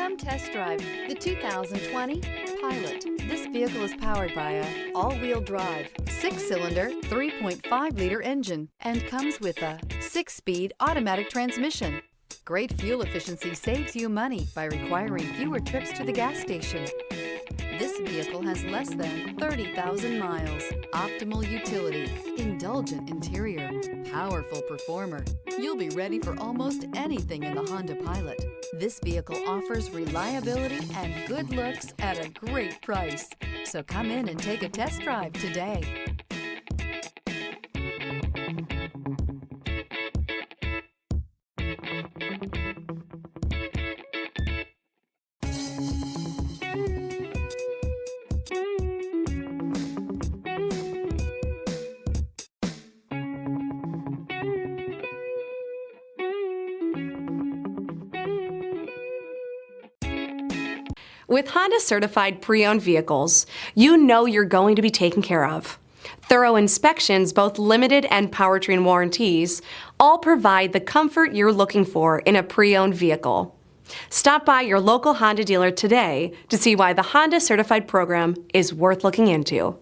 Come test drive the 2020 Pilot. This vehicle is powered by a all-wheel drive, 6-cylinder, 3.5-liter engine and comes with a 6-speed automatic transmission. Great fuel efficiency saves you money by requiring fewer trips to the gas station. This vehicle has less than 30,000 miles. Optimal utility, indulgent interior, powerful performer. You'll be ready for almost anything in the Honda Pilot. This vehicle offers reliability and good looks at a great price. So come in and take a test drive today. With Honda certified pre-owned vehicles, you know you're going to be taken care of. Thorough inspections, both limited and powertrain warranties, all provide the comfort you're looking for in a pre-owned vehicle. Stop by your local Honda dealer today to see why the Honda certified program is worth looking into.